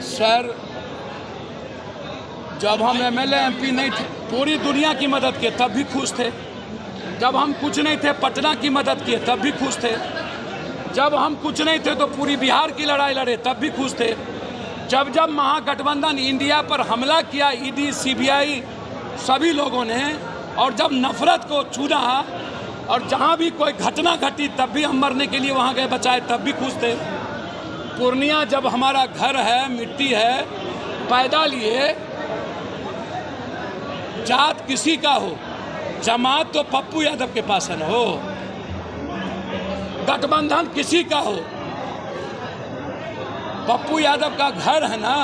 Sir, जब हम MLA MP नहीं थे पूरी दुनिया की मदद किए तब भी खुश थे। जब हम कुछ नहीं थे पटना की मदद किए तब भी खुश थे। जब हम कुछ नहीं थे तो पूरी बिहार की लड़ाई लड़े तब भी खुश थे। जब जब महागठबंधन इंडिया पर हमला किया ईडी सीबीआई सभी लोगों ने, और जब नफरत को चुना और जहाँ भी कोई घटना घटी तब भी हम मरने के लिए वहाँ गए बचाए तब भी खुश थे। पूर्णिया जब हमारा घर है, मिट्टी है, पैदा लिए, जात किसी का हो, जमात तो पप्पू यादव के पास है ना हो, गठबंधन किसी का हो, पप्पू यादव का घर है ना,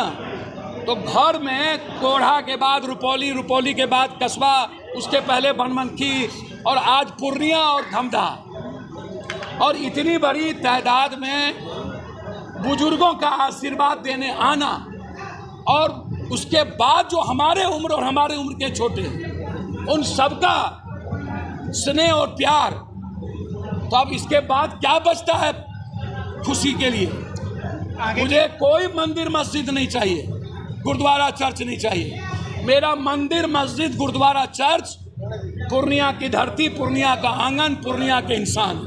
तो घर में कोढ़ा के बाद रुपौली, रुपौली के बाद कस्बा, उसके पहले बनमनखी और आज पूर्णिया और धमधा, और इतनी बड़ी तादाद में बुजुर्गों का आशीर्वाद देने आना, और उसके बाद जो हमारे उम्र और हमारे उम्र के छोटे उन सबका स्नेह और प्यार, तो अब इसके बाद क्या बचता है खुशी के लिए? मुझे कोई मंदिर मस्जिद नहीं चाहिए, गुरुद्वारा चर्च नहीं चाहिए। मेरा मंदिर मस्जिद गुरुद्वारा चर्च पूर्णिया की धरती, पूर्णिया का आंगन, पूर्णिया के इंसान,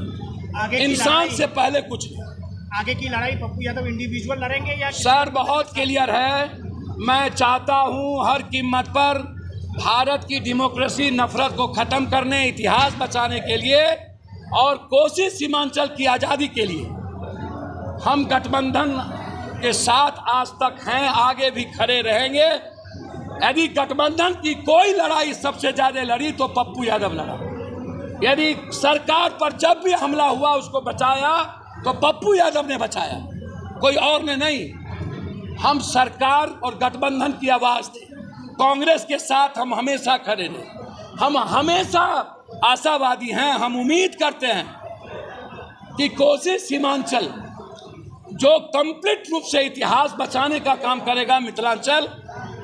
इंसान से पहले कुछ नहीं। आगे की लड़ाई पप्पू यादव इंडिविजुअल लड़ेंगे या? सर, बहुत क्लियर है। मैं चाहता हूं हर कीमत पर भारत की डेमोक्रेसी, नफरत को खत्म करने, इतिहास बचाने के लिए और कोसी सीमांचल की आज़ादी के लिए हम गठबंधन के साथ आज तक हैं, आगे भी खड़े रहेंगे। यदि गठबंधन की कोई लड़ाई सबसे ज़्यादा लड़ी तो पप्पू यादव लड़ा। यदि सरकार पर जब भी हमला हुआ उसको बचाया तो पप्पू यादव ने बचाया, कोई और ने नहीं। हम सरकार और गठबंधन की आवाज़ थे। कांग्रेस के साथ हम हमेशा खड़े रहे। हम हमेशा आशावादी हैं। हम उम्मीद करते हैं कि कोसी सीमांचल जो कंप्लीट रूप से इतिहास बचाने का काम करेगा, मिथिलांचल,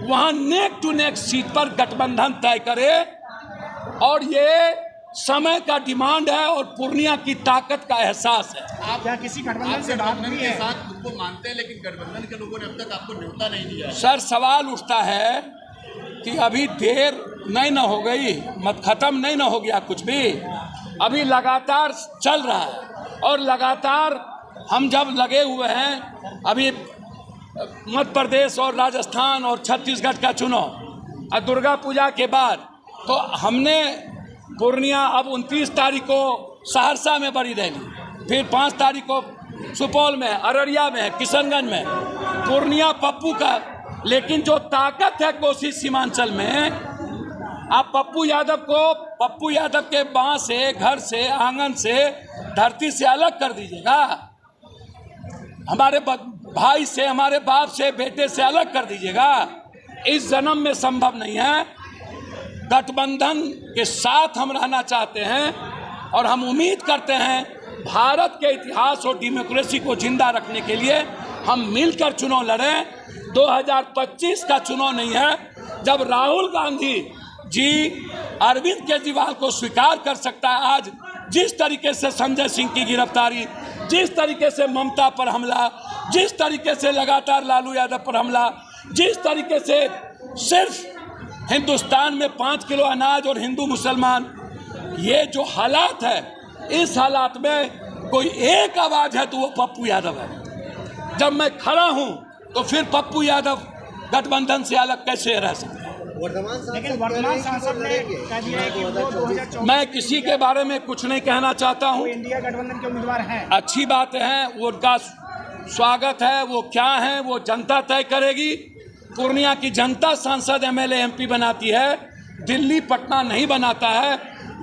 वहाँ नेक टू नेक सीट पर गठबंधन तय करे। और ये समय का डिमांड है और पूर्णिया की ताकत का एहसास है। आप क्या किसी गठबंधन से बात गठबंधन के साथ खुद को मानते हैं, लेकिन गठबंधन के लोगों ने अब तक आपको न्योता नहीं दिया है। सर, सवाल उठता है कि अभी देर नहीं ना हो गई, मत खत्म नहीं ना हो गया कुछ भी, अभी लगातार चल रहा है। और लगातार हम जब लगे हुए हैं, अभी मध्य प्रदेश और राजस्थान और छत्तीसगढ़ का चुनाव और दुर्गा पूजा के बाद, तो हमने पूर्णिया अब 29 तारीख को सहरसा में बड़ी रैली, फिर 5 तारीख को सुपौल में, अररिया में, किशनगंज में, पूर्णिया पप्पू का। लेकिन जो ताकत है कोसी सीमांचल में, आप पप्पू यादव को पप्पू यादव के बाँ से, घर से, आंगन से, धरती से अलग कर दीजिएगा, हमारे भाई से, हमारे बाप से, बेटे से अलग कर दीजिएगा, इस जन्म में संभव नहीं है। गठबंधन के साथ हम रहना चाहते हैं और हम उम्मीद करते हैं भारत के इतिहास और डेमोक्रेसी को जिंदा रखने के लिए हम मिलकर चुनाव लड़ें। 2025 का चुनाव नहीं है जब राहुल गांधी जी अरविंद केजरीवाल को स्वीकार कर सकता है। आज जिस तरीके से संजय सिंह की गिरफ्तारी, जिस तरीके से ममता पर हमला, जिस तरीके से लगातार लालू यादव पर हमला, जिस तरीके से सिर्फ हिंदुस्तान में 5 किलो अनाज और हिंदू मुसलमान, ये जो हालात है, इस हालात में कोई एक आवाज़ है तो वो पप्पू यादव है। जब मैं खड़ा हूँ तो फिर पप्पू यादव गठबंधन से अलग कैसे रह सकते हैं? लेकिन वर्तमान सांसद ने कह दिया है कि वो 2024 मैं किसी के बारे में कुछ नहीं कहना चाहता हूँ। इंडिया गठबंधन के उम्मीदवार हैं। अच्छी बात है, वो उनका स्वागत है, वो क्या है वो जनता तय करेगी। पूर्णिया की जनता सांसद एमएलए एमपी बनाती है, दिल्ली पटना नहीं बनाता है।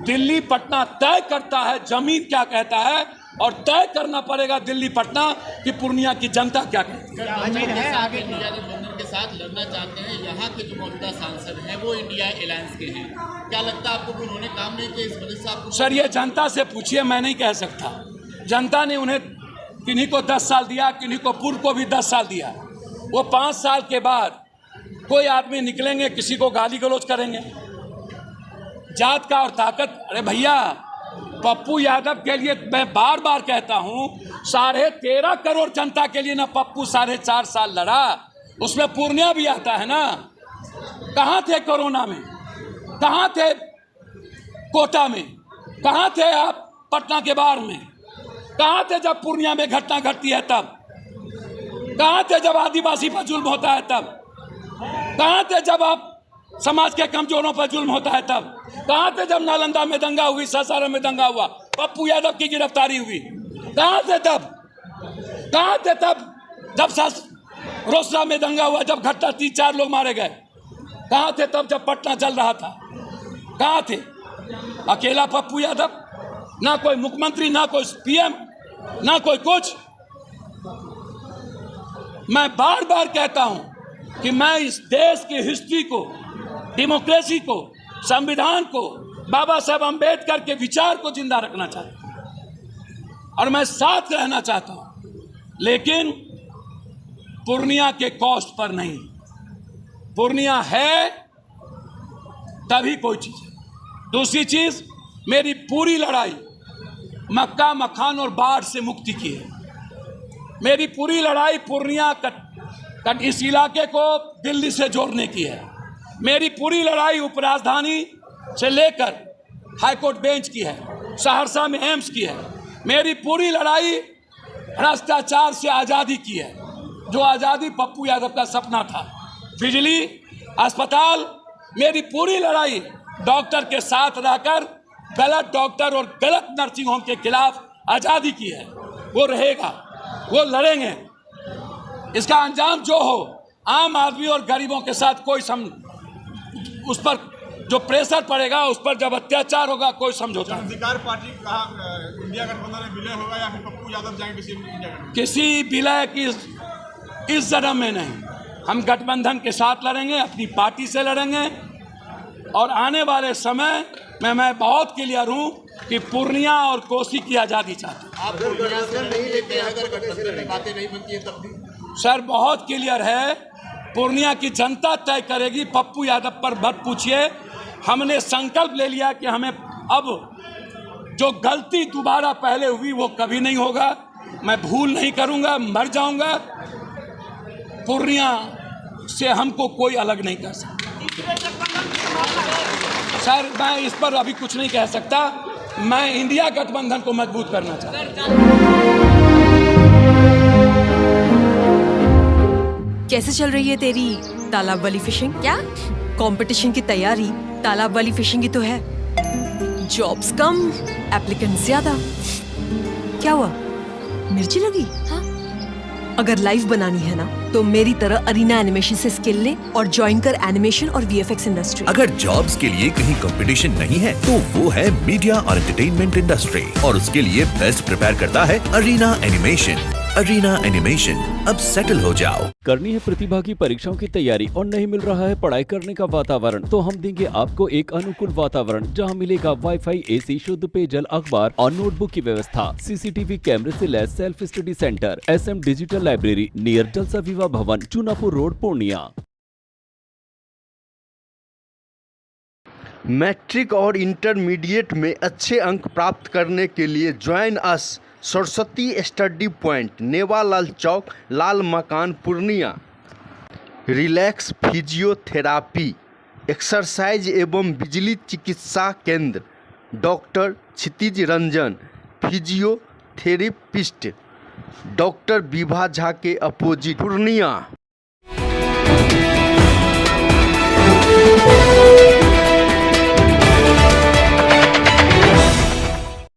दिल्ली पटना तय करता है जमीन क्या कहता है, और तय करना पड़ेगा दिल्ली पटना कि पूर्णिया की जनता क्या कहती है। इंडिया गठबंधन के साथ लड़ना चाहते हैं, यहाँ के जो मौजूदा सांसद हैं वो इंडिया अलायंस के हैं, क्या लगता है आपको कि उन्होंने काम नहीं किया इस वजह से आपको? सर, ये जनता से पूछिए, मैं नहीं कह सकता। जनता ने उन्हें किन्हीं को 10 साल दिया, किन्हीं को पूर्व को भी 10 साल दिया। वो 5 साल के बाद कोई आदमी निकलेंगे, किसी को गाली गलौज करेंगे, जात का और ताकत। अरे भैया, पप्पू यादव के लिए मैं बार बार कहता हूँ, 13.5 करोड़ जनता के लिए ना पप्पू 4.5 साल लड़ा, उसमें पूर्णिया भी आता है ना। कहाँ थे कोरोना में, कहाँ थे कोटा में, कहाँ थे आप पटना के बाढ़ में, कहाँ थे जब पूर्णिया में घटना घटती है तब, कहाँ थे जब आदिवासी पर जुल्म होता है तब, कहाँ थे जब आप समाज के कमजोरों पर जुल्म होता है तब, कहाँ थे जब नालंदा में दंगा हुई, सासाराम में दंगा हुआ, पप्पू यादव की गिरफ्तारी हुई, कहाँ थे तब, कहाँ थे तब जब रोसड़ा में दंगा हुआ, जब घटना 3-4 लोग मारे गए, कहाँ थे तब जब पटना चल रहा था, कहाँ थे? अकेला पप्पू यादव, ना कोई मुख्यमंत्री, ना कोई पीएम, ना कोई कुछ। मैं बार बार कहता हूं कि मैं इस देश की हिस्ट्री को, डेमोक्रेसी को, संविधान को, बाबा साहब अंबेडकर के विचार को जिंदा रखना चाहता हूं और मैं साथ रहना चाहता हूं, लेकिन पूर्णिया के कॉस्ट पर नहीं। पूर्णिया है तभी कोई चीज है। दूसरी चीज, मेरी पूरी लड़ाई मक्का मखान और बाढ़ से मुक्ति की है। मेरी पूरी लड़ाई पूर्णिया इस इलाके को दिल्ली से जोड़ने की है। मेरी पूरी लड़ाई उपराजधानी से लेकर हाईकोर्ट बेंच की है, सहरसा में एम्स की है। मेरी पूरी लड़ाई भ्रष्टाचार से आज़ादी की है, जो आज़ादी पप्पू यादव का सपना था। बिजली, अस्पताल, मेरी पूरी लड़ाई डॉक्टर के साथ रहकर गलत डॉक्टर और गलत नर्सिंग होम के खिलाफ आज़ादी की है। वो रहेगा, वो लड़ेंगे। इसका अंजाम जो हो, आम आदमी और गरीबों के साथ कोई उस पर जो प्रेशर पड़ेगा, उस पर जब अत्याचार होगा, कोई समझौता नहीं। अधिकार पार्टी कहा इंडिया गठबंधन में विलय होगा या फिर पप्पू यादव जाएंगे किसी विलय की इस जन्म में नहीं। हम गठबंधन के साथ लड़ेंगे, अपनी पार्टी से लड़ेंगे और आने वाले समय में मैं बहुत क्लियर हूं कि पूर्णिया और कोसी की आज़ादी चाहते हैं। आप पूर्णिया से नहीं लेते हैं, अगर गठबंधन में बातें नहीं बनती है तब भी? सर बहुत क्लियर है, पूर्णिया की जनता तय करेगी। पप्पू यादव पर मत पूछिए। हमने संकल्प ले लिया कि हमें अब जो गलती दोबारा पहले हुई वो कभी नहीं होगा। मैं भूल नहीं करूंगा, मर जाऊंगा। पूर्णिया से हमको कोई अलग नहीं कर सकता। सर मैं इस पर अभी कुछ नहीं कह सकता। मैं इंडिया गठबंधन को मजबूत करना चाहता हूं। कैसे चल रही है तेरी तालाब वाली फिशिंग? क्या कंपटीशन की तैयारी तालाब वाली फिशिंग ही तो है। जॉब्स कम, एप्लीकेंट ज्यादा। क्या हुआ, मिर्ची लगी? हाँ? अगर लाइव बनानी है ना तो मेरी तरह अरीना एनिमेशन से स्किल ले और ज्वाइन कर एनिमेशन और वीएफएक्स इंडस्ट्री। अगर जॉब्स के लिए कहीं कंपटीशन नहीं है तो वो है मीडिया और एंटरटेनमेंट इंडस्ट्री, और उसके लिए बेस्ट प्रिपेयर करता है अरीना एनिमेशन। अरीना एनिमेशन, अब सेटल हो जाओ। करनी है प्रतिभा की परीक्षाओं की तैयारी और नहीं मिल रहा है पढ़ाई करने का वातावरण, तो हम देंगे आपको एक अनुकूल वातावरण जहां मिलेगा वाईफाई, एसी, शुद्ध पेयजल, अखबार और नोटबुक की व्यवस्था, सीसीटीवी कैमरे से लैस self study centre, SM digital library near जलसा विवाह भवन, चूनापुर रोड, पूर्णिया। मैट्रिक और इंटरमीडिएट में अच्छे अंक प्राप्त करने के लिए join us Saraswati study point, Newalal Chowk, Lal Makan, Purnia. Relax physiotherapy, exercise एवं बिजली चिकित्सा केंद्र, doctor Kshitij Ranjan, physiotherapist, doctor Vibha Jha के अपोजिट, पूर्णिया।